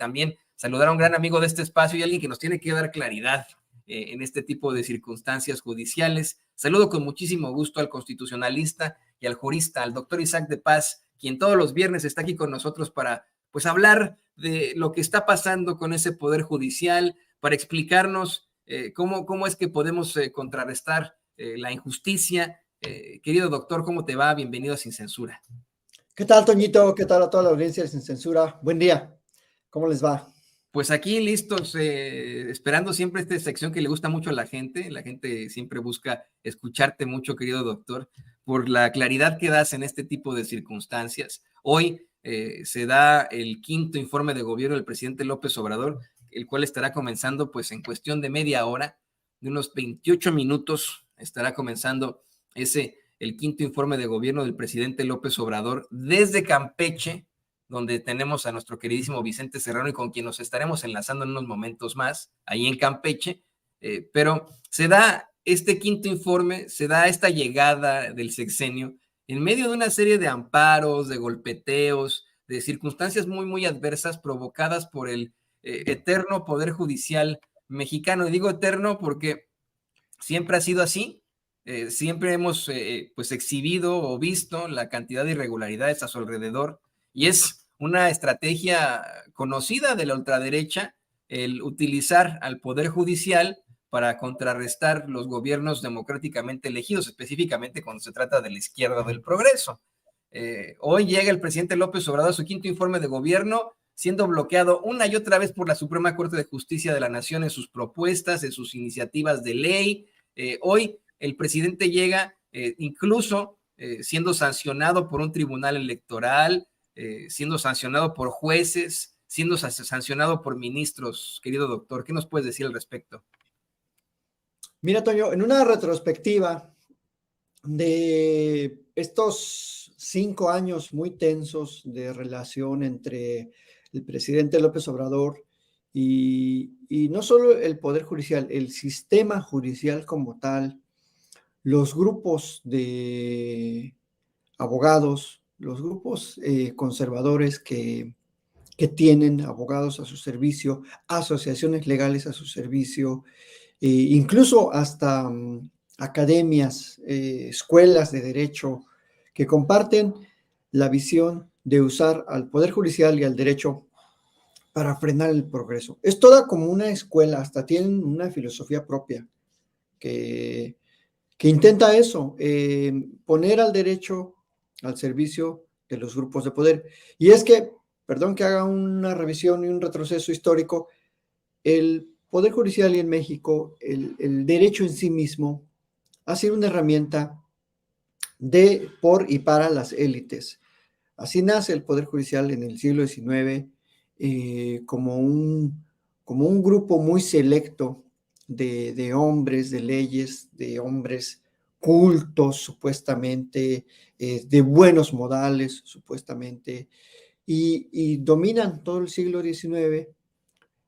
también saludar a un gran amigo de este espacio y alguien que nos tiene que dar claridad en este tipo de circunstancias judiciales. Saludo con muchísimo gusto al constitucionalista y al jurista, al doctor Isaac de Paz, quien todos los viernes está aquí con nosotros para pues hablar de lo que está pasando con ese poder judicial, para explicarnos cómo es que podemos contrarrestar la injusticia. Querido doctor, ¿cómo te va? Bienvenido a Sin Censura. ¿Qué tal, Toñito? ¿Qué tal a toda la audiencia de Sin Censura? Buen día. ¿Cómo les va? Pues aquí listos, esperando siempre esta sección que le gusta mucho a la gente. La gente siempre busca escucharte mucho, querido doctor, por la claridad que das en este tipo de circunstancias. Hoy se da el quinto informe de gobierno del presidente López Obrador, el cual estará comenzando pues en cuestión de media hora, de unos 28 minutos, estará comenzando el quinto informe de gobierno del presidente López Obrador desde Campeche, donde tenemos a nuestro queridísimo Vicente Serrano y con quien nos estaremos enlazando en unos momentos más, ahí en Campeche, pero se da este quinto informe, se da esta llegada del sexenio en medio de una serie de amparos, de golpeteos, de circunstancias muy, muy adversas provocadas por el eterno Poder Judicial mexicano. Y digo eterno porque siempre ha sido así, siempre hemos pues exhibido o visto la cantidad de irregularidades a su alrededor, y es una estrategia conocida de la ultraderecha el utilizar al Poder Judicial para contrarrestar los gobiernos democráticamente elegidos, específicamente cuando se trata de la izquierda del progreso. Hoy llega el presidente López Obrador a su quinto informe de gobierno, siendo bloqueado una y otra vez por la Suprema Corte de Justicia de la Nación en sus propuestas, en sus iniciativas de ley. Hoy el presidente llega incluso siendo sancionado por un tribunal electoral, siendo sancionado por jueces, siendo sancionado por ministros. Querido doctor, ¿qué nos puedes decir al respecto? Mira, Toño, en una retrospectiva de estos 5 años muy tensos de relación entre el presidente López Obrador y no solo el Poder Judicial, el sistema judicial como tal, los grupos de abogados, los grupos conservadores que tienen abogados a su servicio, asociaciones legales a su servicio, incluso hasta academias, escuelas de derecho que comparten la visión de usar al Poder Judicial y al derecho para frenar el progreso. Es toda como una escuela, hasta tienen una filosofía propia que intenta eso, poner al derecho al servicio de los grupos de poder. Y es que, perdón que haga una revisión y un retroceso histórico, el Poder Judicial y en México, el derecho en sí mismo ha sido una herramienta de, por y para las élites. Así nace el Poder Judicial en el siglo XIX como un grupo muy selecto de hombres, de leyes, de hombres cultos supuestamente, de buenos modales supuestamente, y dominan todo el siglo XIX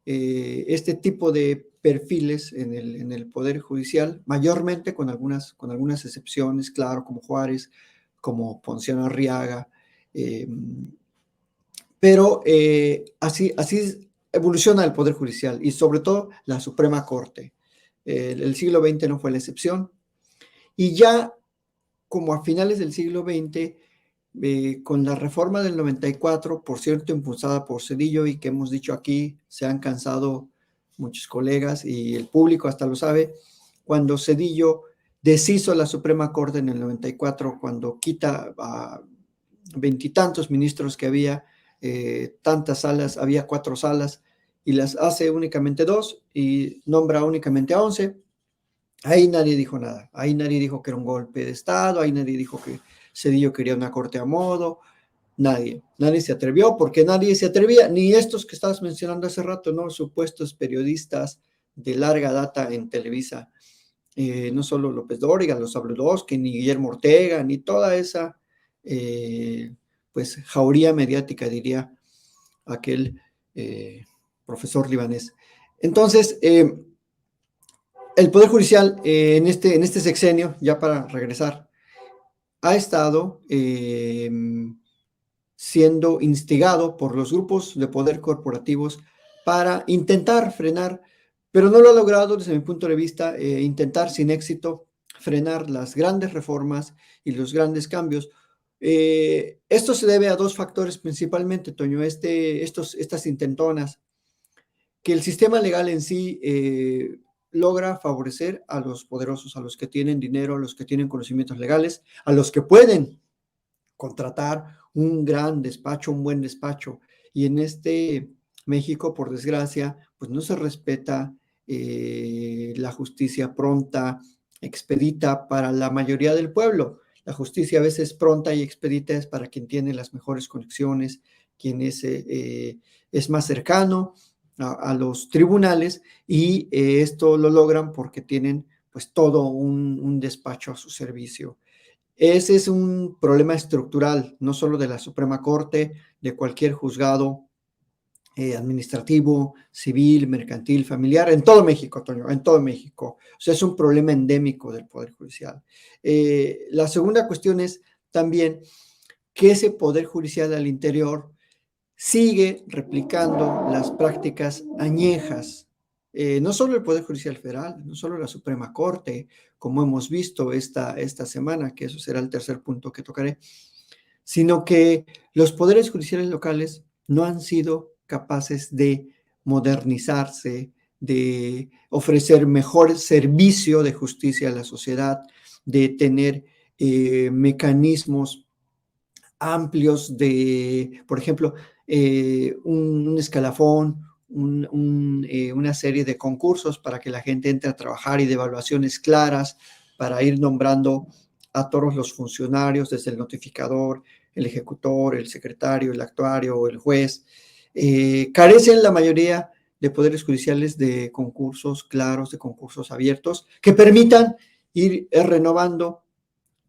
este tipo de perfiles en el Poder Judicial, mayormente con algunas excepciones, claro, como Juárez, como Ponciano Arriaga, pero así evoluciona el Poder Judicial y sobre todo la Suprema Corte. El siglo XX no fue la excepción, y ya como a finales del siglo XX, con la reforma del 94, por cierto, impulsada por Zedillo, y que hemos dicho aquí, se han cansado muchos colegas y el público hasta lo sabe, cuando Zedillo deshizo la Suprema Corte en el 94, cuando quita a 20 y tantos ministros que había, tantas salas, había 4 salas, y las hace únicamente 2 y nombra únicamente a 11. Ahí nadie dijo nada, ahí nadie dijo que era un golpe de Estado, ahí nadie dijo que Zedillo quería una corte a modo, nadie se atrevió, porque nadie se atrevía, ni estos que estabas mencionando hace rato, ¿no? Supuestos periodistas de larga data en Televisa, no solo López Dóriga, los Sabludowski, ni Guillermo Ortega, ni toda esa pues jauría mediática, diría aquel profesor libanés. Entonces, el Poder Judicial en este sexenio, ya para regresar, ha estado siendo instigado por los grupos de poder corporativos para intentar frenar, pero no lo ha logrado desde mi punto de vista, intentar sin éxito frenar las grandes reformas y los grandes cambios. Esto se debe a dos factores principalmente, Toño, estas intentonas, que el sistema legal en sí logra favorecer a los poderosos, a los que tienen dinero, a los que tienen conocimientos legales, a los que pueden contratar un gran despacho, un buen despacho. Y en este México, por desgracia, pues no se respeta la justicia pronta, expedita para la mayoría del pueblo. La justicia a veces pronta y expedita es para quien tiene las mejores conexiones, quien es más cercano a los tribunales, y esto lo logran porque tienen pues todo un despacho a su servicio. Ese es un problema estructural, no solo de la Suprema Corte, de cualquier juzgado administrativo, civil, mercantil, familiar, en todo México, Toño, en todo México. O sea, es un problema endémico del Poder Judicial. La segunda cuestión es también que ese Poder Judicial al interior sigue replicando las prácticas añejas. No solo el Poder Judicial Federal, no solo la Suprema Corte, como hemos visto esta semana, que eso será el tercer punto que tocaré, sino que los poderes judiciales locales no han sido capaces de modernizarse, de ofrecer mejor servicio de justicia a la sociedad, de tener mecanismos amplios de, por ejemplo, un escalafón, una serie de concursos para que la gente entre a trabajar y de evaluaciones claras para ir nombrando a todos los funcionarios, desde el notificador, el ejecutor, el secretario, el actuario, el juez. Carecen la mayoría de poderes judiciales de concursos claros, de concursos abiertos, que permitan ir renovando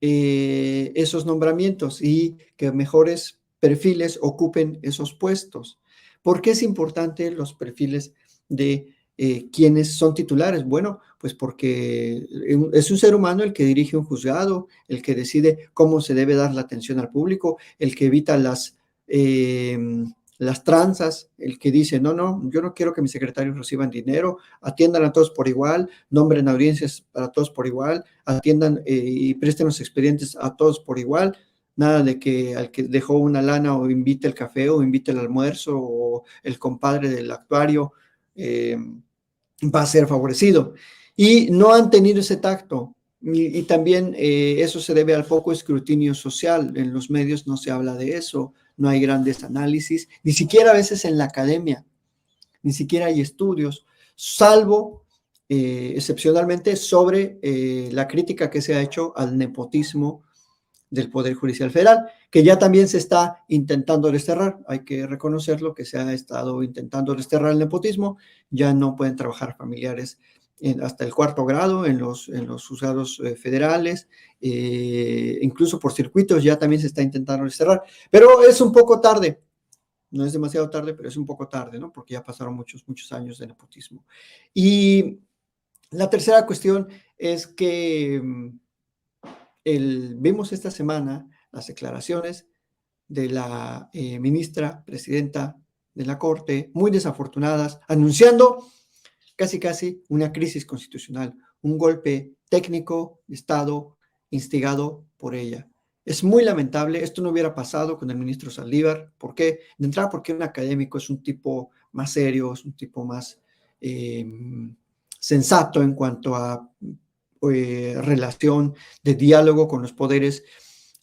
esos nombramientos y que mejores perfiles ocupen esos puestos. ¿Por qué es importante los perfiles de quienes son titulares? Bueno, pues porque es un ser humano el que dirige un juzgado, el que decide cómo se debe dar la atención al público, el que evita las tranzas, el que dice, no, yo no quiero que mis secretarios reciban dinero, atiendan a todos por igual, nombren audiencias para todos por igual, atiendan y presten los expedientes a todos por igual, nada de que al que dejó una lana o invite el café o invite el almuerzo o el compadre del actuario va a ser favorecido. Y no han tenido ese tacto. Y también eso se debe al poco escrutinio social. En los medios no se habla de eso, no hay grandes análisis, ni siquiera a veces en la academia, ni siquiera hay estudios, salvo excepcionalmente sobre la crítica que se ha hecho al nepotismo del Poder Judicial Federal, que ya también se está intentando desterrar. Hay que reconocerlo, que se ha estado intentando desterrar el nepotismo. Ya no pueden trabajar familiares hasta el cuarto grado en los juzgados federales, incluso por circuitos ya también se está intentando desterrar. Pero es un poco tarde, no es demasiado tarde, pero es un poco tarde, ¿no? Porque ya pasaron muchos años de nepotismo. Y la tercera cuestión es que vimos esta semana las declaraciones de la ministra presidenta de la Corte, muy desafortunadas, anunciando casi una crisis constitucional, un golpe técnico de Estado instigado por ella. Es muy lamentable, esto no hubiera pasado con el ministro Saldívar. ¿Por qué? De entrada, porque un académico es un tipo más serio, es un tipo más sensato en cuanto a relación de diálogo con los poderes,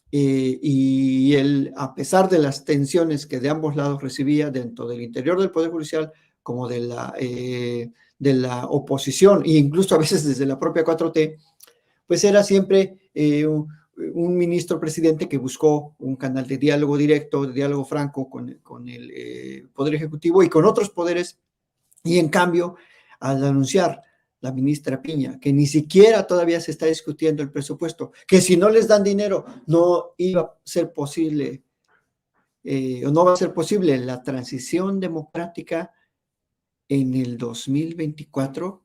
y él, a pesar de las tensiones que de ambos lados recibía dentro del interior del Poder Judicial como de la oposición e incluso a veces desde la propia 4T, pues era siempre un ministro presidente que buscó un canal de diálogo directo, de diálogo franco con el Poder Ejecutivo y con otros poderes. Y en cambio, al anunciar la ministra Piña que ni siquiera todavía se está discutiendo el presupuesto, que si no les dan dinero no iba a ser posible o no va a ser posible la transición democrática en el 2024,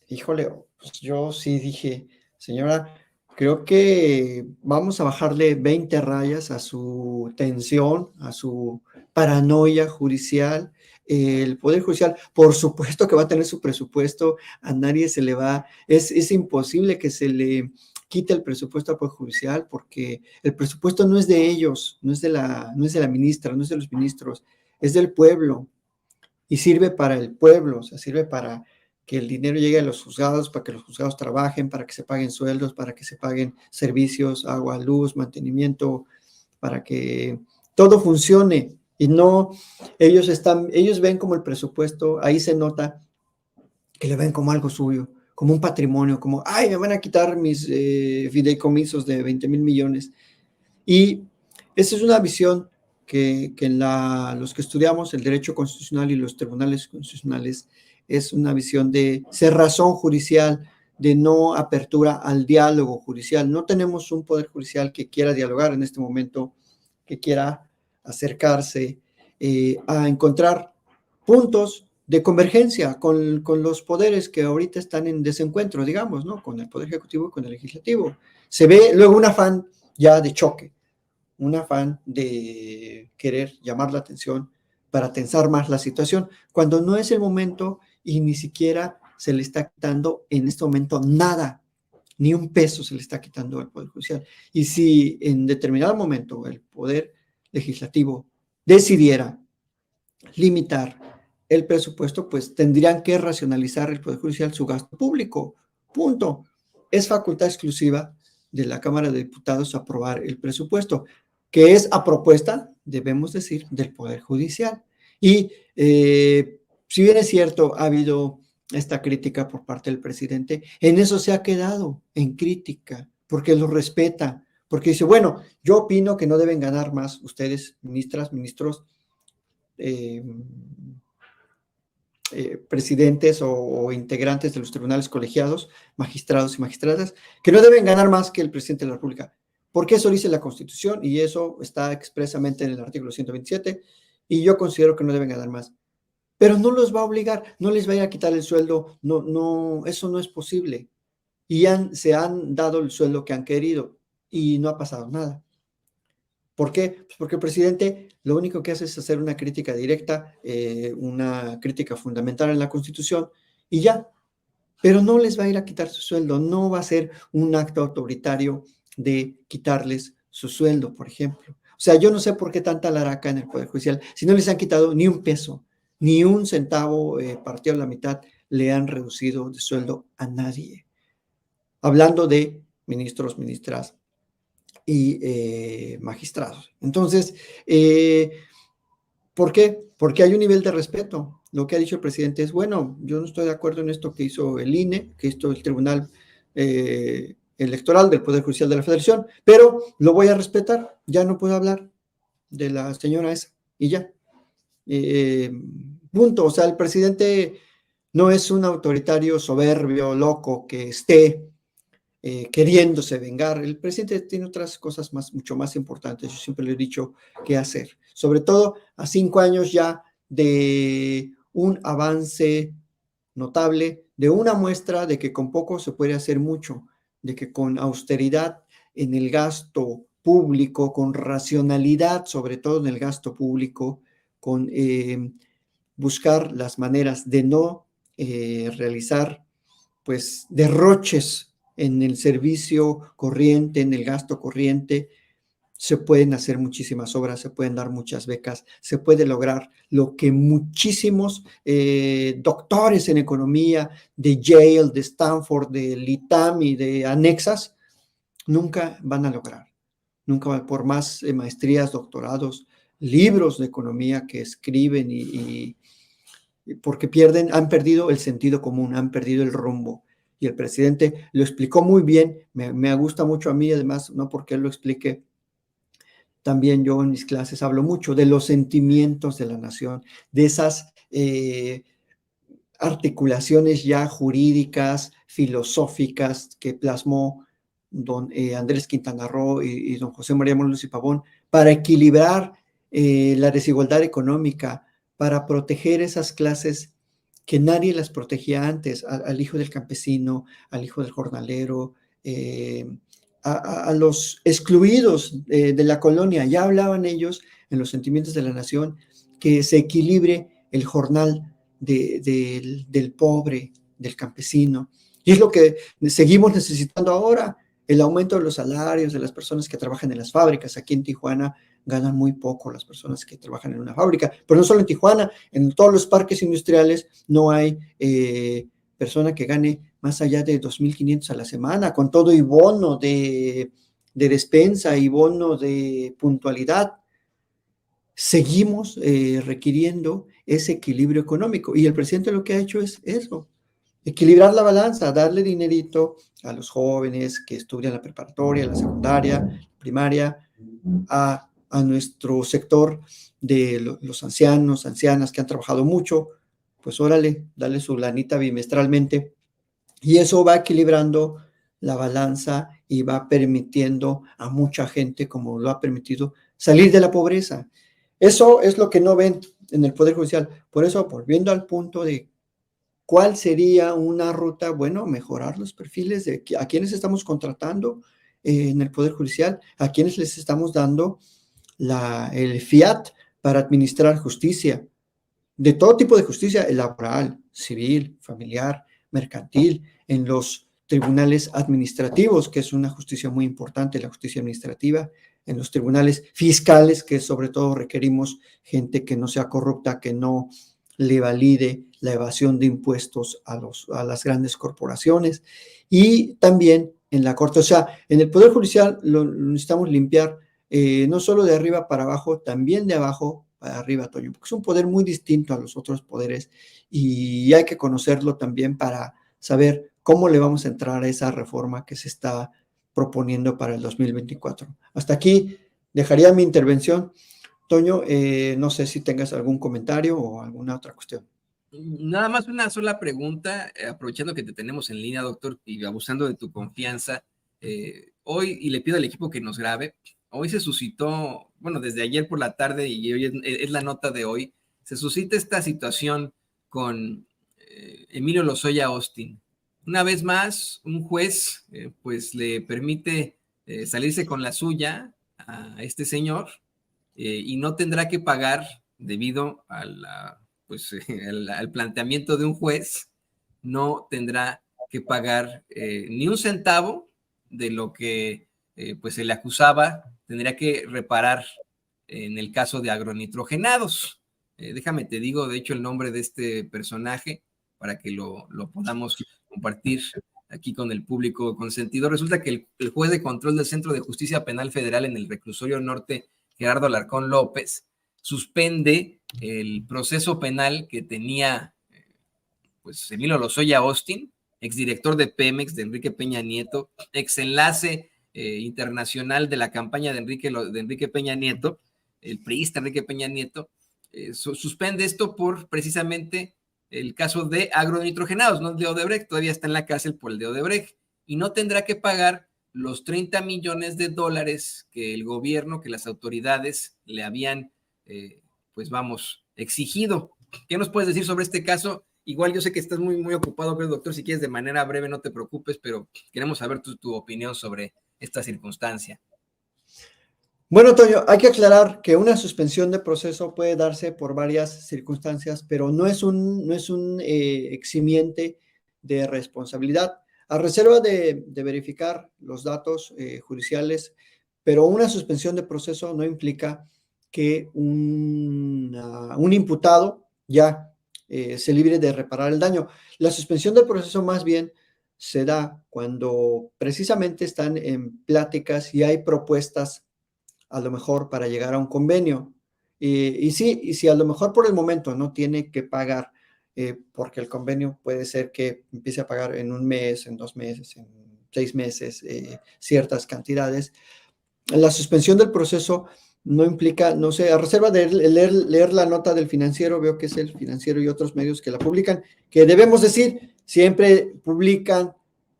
híjole, pues yo sí dije, señora, Creo que vamos a bajarle 20 rayas a su tensión, a su paranoia judicial. El Poder Judicial, por supuesto que va a tener su presupuesto, a nadie se le va, es imposible que se le quite el presupuesto al Poder Judicial, porque el presupuesto no es de ellos, no es de la ministra, no es de los ministros, es del pueblo y sirve para el pueblo, o sea, sirve para que el dinero llegue a los juzgados, para que los juzgados trabajen, para que se paguen sueldos, para que se paguen servicios, agua, luz, mantenimiento, para que todo funcione y no, ellos ven como el presupuesto, ahí se nota que le ven como algo suyo, como un patrimonio, como, ay, me van a quitar mis fideicomisos de 20,000 millones. Y esa es una visión que los que estudiamos el derecho constitucional y los tribunales constitucionales es una visión de cerrazón judicial, de no apertura al diálogo judicial. No tenemos un poder judicial que quiera dialogar en este momento, que quiera acercarse a encontrar puntos de convergencia con los poderes que ahorita están en desencuentro, digamos, ¿no? Con el Poder Ejecutivo y con el Legislativo. Se ve luego un afán ya de choque, un afán de querer llamar la atención para tensar más la situación, cuando no es el momento y ni siquiera se le está quitando en este momento nada, ni un peso se le está quitando al Poder Judicial. Y si en determinado momento el Poder Legislativo decidiera limitar el presupuesto, pues tendrían que racionalizar el Poder Judicial su gasto público. Punto. Es facultad exclusiva de la Cámara de Diputados aprobar el presupuesto, que es a propuesta, debemos decir, del Poder Judicial. Y si bien es cierto, ha habido esta crítica por parte del presidente, en eso se ha quedado, en crítica, porque lo respeta, porque dice, bueno, yo opino que no deben ganar más ustedes, ministras, ministros, presidentes o integrantes de los tribunales colegiados, magistrados y magistradas, que no deben ganar más que el presidente de la República. Porque eso dice la Constitución y eso está expresamente en el artículo 127 y yo considero que no deben ganar más. Pero no los va a obligar, no les va a ir a quitar el sueldo, no, eso no es posible. Y se han dado el sueldo que han querido y no ha pasado nada. ¿Por qué? Pues porque el presidente lo único que hace es hacer una crítica directa, una crítica fundamental en la Constitución y ya, pero no les va a ir a quitar su sueldo, no va a ser un acto autoritario de quitarles su sueldo, por ejemplo. O sea, yo no sé por qué tanta laraca en el Poder Judicial, si no les han quitado ni un peso, ni un centavo partido a la mitad, le han reducido de sueldo a nadie. Hablando de ministros, ministras, y magistrados. Entonces, ¿por qué? Porque hay un nivel de respeto. Lo que ha dicho el presidente es, bueno, yo no estoy de acuerdo en esto que hizo el INE, que hizo el Tribunal Electoral del Poder Judicial de la Federación, pero lo voy a respetar, ya no puedo hablar de la señora esa, y ya. Punto. O sea, el presidente no es un autoritario soberbio, loco, que esté queriéndose vengar. El presidente tiene otras cosas mucho más importantes, yo siempre le he dicho, qué hacer. Sobre todo a 5 años ya de un avance notable, de una muestra de que con poco se puede hacer mucho, de que con austeridad en el gasto público, con racionalidad, sobre todo en el gasto público, con buscar las maneras de no realizar pues derroches en el servicio corriente, en el gasto corriente, se pueden hacer muchísimas obras, se pueden dar muchas becas, se puede lograr lo que muchísimos doctores en economía de Yale, de Stanford, de ITAM y de anexas nunca van a lograr. Nunca, por más maestrías, doctorados, libros de economía que escriben porque han perdido el sentido común, han perdido el rumbo. Y el presidente lo explicó muy bien, me gusta mucho a mí, además, no porque él lo explique, también yo en mis clases hablo mucho de los sentimientos de la nación, de esas articulaciones ya jurídicas, filosóficas que plasmó don Andrés Quintana Roo y don José María Morelos y Pavón para equilibrar la desigualdad económica, para proteger esas clases que nadie las protegía antes, al hijo del campesino, al hijo del jornalero, a los excluidos de la colonia. Ya hablaban ellos en los sentimientos de la nación que se equilibre el jornal del pobre, del campesino. Y es lo que seguimos necesitando ahora, el aumento de los salarios de las personas que trabajan en las fábricas. Aquí en Tijuana ganan muy poco las personas que trabajan en una fábrica, pero no solo en Tijuana, en todos los parques industriales no hay persona que gane más allá de 2,500 a la semana, con todo y bono de despensa y bono de puntualidad. Seguimos requiriendo ese equilibrio económico y el presidente lo que ha hecho es eso, equilibrar la balanza, darle dinerito a los jóvenes que estudian la preparatoria, la secundaria, primaria, a nuestro sector de los ancianos, ancianas que han trabajado mucho, pues órale, dale su lanita bimestralmente y eso va equilibrando la balanza y va permitiendo a mucha gente, como lo ha permitido, salir de la pobreza. Eso es lo que no ven en el Poder Judicial. Por eso, volviendo al punto de cuál sería una ruta, bueno, mejorar los perfiles de a quienes estamos contratando en el Poder Judicial, a quienes les estamos dando el fiat para administrar justicia, de todo tipo de justicia, laboral, civil, familiar, mercantil, en los tribunales administrativos, que es una justicia muy importante, la justicia administrativa, en los tribunales fiscales, que sobre todo requerimos gente que no sea corrupta, que no le valide la evasión de impuestos a las grandes corporaciones, y también en la Corte. O sea, en el Poder Judicial lo necesitamos limpiar no solo de arriba para abajo, también de abajo para arriba, Toño, porque es un poder muy distinto a los otros poderes y hay que conocerlo también para saber cómo le vamos a entrar a esa reforma que se está proponiendo para el 2024. Hasta aquí dejaría mi intervención. Toño, no sé si tengas algún comentario o alguna otra cuestión. Nada más una sola pregunta, aprovechando que te tenemos en línea, doctor, y abusando de tu confianza. Hoy, y le pido al equipo que nos grabe, hoy se suscitó, bueno, desde ayer por la tarde y hoy es la nota de hoy, se suscita esta situación con Emilio Lozoya Austin. Una vez más, un juez pues le permite salirse con la suya a este señor y no tendrá que pagar debido a pues, al planteamiento de un juez, no tendrá que pagar ni un centavo de lo que pues se le acusaba, tendría que reparar en el caso de agronitrogenados. Déjame te digo, de hecho, el nombre de este personaje para que lo podamos compartir aquí con el público consentido. Resulta que el juez de control del Centro de Justicia Penal Federal en el Reclusorio Norte, Gerardo Alarcón López, suspende el proceso penal que tenía pues Emilio Lozoya Austin, exdirector de Pemex, de Enrique Peña Nieto, ex enlace internacional de la campaña de Enrique Peña Nieto, el priista Enrique Peña Nieto, suspende esto por precisamente el caso de agronitrogenados, no de Odebrecht, todavía está en la cárcel por el de Odebrecht, y no tendrá que pagar los 30 millones de dólares que el gobierno, que las autoridades le habían, pues vamos, exigido. ¿Qué nos puedes decir sobre este caso? Igual yo sé que estás muy ocupado, pero doctor, si quieres de manera breve no te preocupes, pero queremos saber tu opinión sobre esta circunstancia. Bueno, Toño, hay que aclarar que una suspensión de proceso puede darse por varias circunstancias, pero no es un eximiente de responsabilidad, a reserva de verificar los datos judiciales, pero una suspensión de proceso no implica que un imputado ya se libre de reparar el daño. La suspensión del proceso más bien se da cuando precisamente están en pláticas y hay propuestas a lo mejor para llegar a un convenio. Y si a lo mejor por el momento no tiene que pagar, porque el convenio puede ser que empiece a pagar en un mes, en 2 meses, en 6 meses, ciertas cantidades. La suspensión del proceso no implica, no sé, a reserva de leer la nota del Financiero, veo que es el Financiero y otros medios que la publican, que debemos decir, siempre publican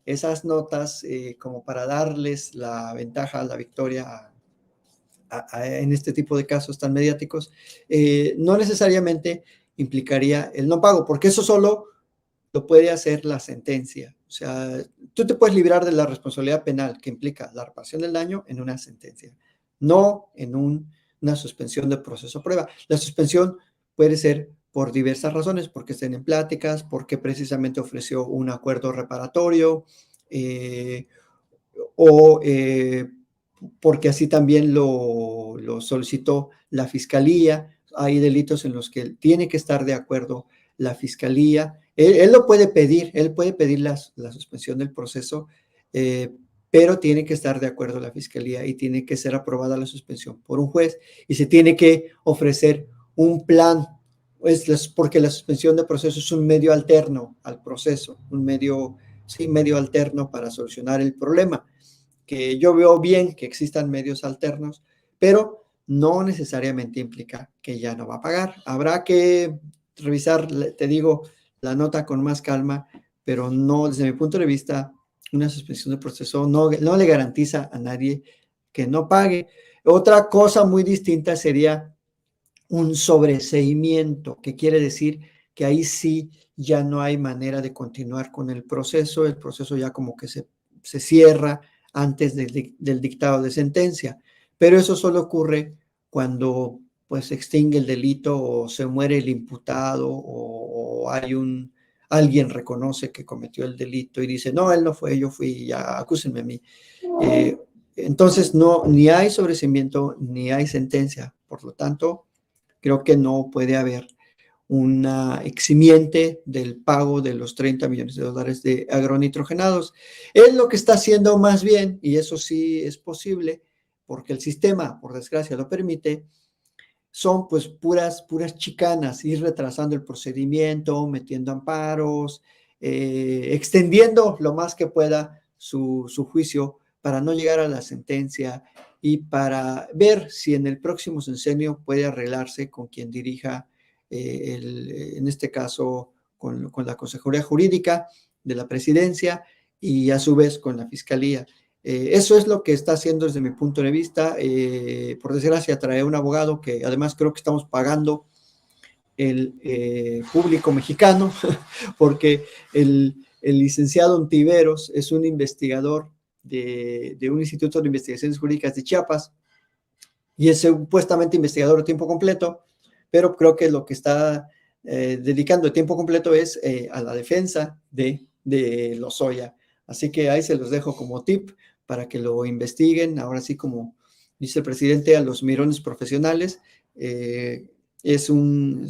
esas notas como para darles la ventaja, la victoria en este tipo de casos tan mediáticos, no necesariamente implicaría el no pago, porque eso solo lo puede hacer la sentencia. O sea, tú te puedes librar de la responsabilidad penal que implica la reparación del daño en una sentencia, no en una suspensión de proceso a prueba. La suspensión puede ser por diversas razones, porque estén en pláticas, porque precisamente ofreció un acuerdo reparatorio, o porque así también lo solicitó la fiscalía. Hay delitos en los que tiene que estar de acuerdo la fiscalía. Él lo puede pedir, él puede pedir la suspensión del proceso, pero tiene que estar de acuerdo la fiscalía y tiene que ser aprobada la suspensión por un juez y se tiene que ofrecer un plan, porque la suspensión de proceso es un medio alterno al proceso, un medio, sí, medio alterno para solucionar el problema, que yo veo bien que existan medios alternos, pero no necesariamente implica que ya no va a pagar. Habrá que revisar, te digo, la nota con más calma, pero no, desde mi punto de vista, una suspensión de proceso no le garantiza a nadie que no pague. Otra cosa muy distinta sería un sobreseimiento, que quiere decir que ahí sí ya no hay manera de continuar con el proceso ya como que se cierra antes del dictado de sentencia, pero eso solo ocurre cuando pues se extingue el delito o se muere el imputado o hay alguien reconoce que cometió el delito y dice, no, él no fue, yo fui, ya acúsenme a mí. Entonces, no, ni hay sobreseimiento ni hay sentencia, por lo tanto, creo que no puede haber una eximiente del pago de los 30 millones de dólares de agronitrogenados. Él lo que está haciendo más bien, y eso sí es posible, porque el sistema, por desgracia, lo permite, son pues puras chicanas, ir retrasando el procedimiento, metiendo amparos, extendiendo lo más que pueda su juicio para no llegar a la sentencia y para ver si en el próximo sexenio puede arreglarse con quien dirija, en este caso, con la Consejería Jurídica de la Presidencia y a su vez con la Fiscalía. Eso es lo que está haciendo desde mi punto de vista. Por desgracia, trae un abogado que además creo que estamos pagando el público mexicano, porque el licenciado Ontiveros es un investigador de un instituto de investigaciones jurídicas de Chiapas y es supuestamente investigador de tiempo completo, pero creo que lo que está dedicando de tiempo completo es a la defensa de Lozoya. Así que ahí se los dejo como tip para que lo investiguen. Ahora sí, como dice el presidente, a los mirones profesionales. Es un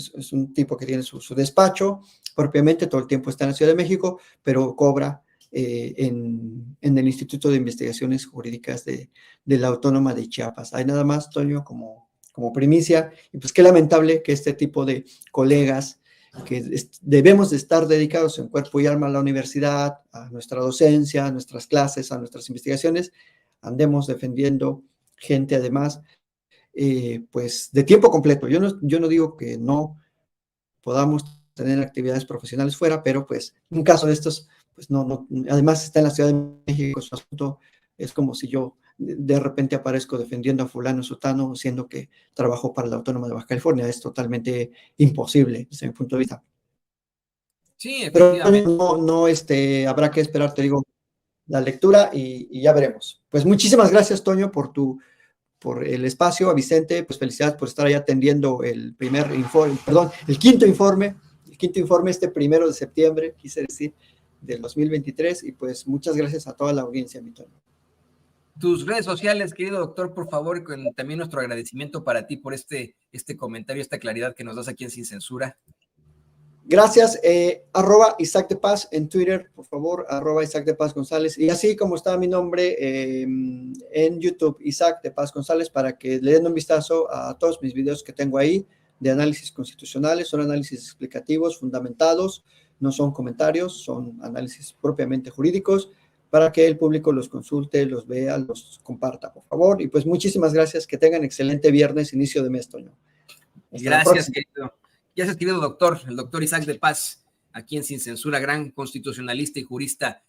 tipo que tiene su despacho, propiamente todo el tiempo está en la Ciudad de México, pero cobra en el Instituto de Investigaciones Jurídicas de la Autónoma de Chiapas. Hay nada más, Toño, como primicia, y pues qué lamentable que este tipo de colegas que debemos de estar dedicados en cuerpo y alma a la universidad, a nuestra docencia, a nuestras clases, a nuestras investigaciones, andemos defendiendo gente además, pues de tiempo completo. Yo no digo que no podamos tener actividades profesionales fuera, pero pues un caso de estos, pues no, además está en la Ciudad de México, su asunto es como si yo de repente aparezco defendiendo a fulano sutano, siendo que trabajo para la Autónoma de Baja California. Es totalmente imposible desde mi punto de vista. Sí, Pero efectivamente. no, habrá que esperar, te digo, la lectura y ya veremos. Pues muchísimas gracias, Toño, por el espacio. A Vicente, pues felicidades por estar ahí atendiendo el primer informe, perdón, el quinto informe este 1 de septiembre, quise decir, del 2023, y pues muchas gracias a toda la audiencia, mi Toño. Tus redes sociales, querido doctor, por favor, y con también nuestro agradecimiento para ti por este comentario, esta claridad que nos das aquí en Sin Censura. Gracias, @Isaac de Paz en Twitter, por favor, @Isaac de Paz González, y así como está mi nombre en YouTube, Isaac de Paz González, para que le den un vistazo a todos mis videos que tengo ahí de análisis constitucionales. Son análisis explicativos, fundamentados, no son comentarios, son análisis propiamente jurídicos, para que el público los consulte, los vea, los comparta, por favor. Y pues muchísimas gracias, que tengan excelente viernes, inicio de mes, Toño. Gracias, querido. Gracias, querido doctor, el doctor Isaac de Paz, aquí en Sin Censura, gran constitucionalista y jurista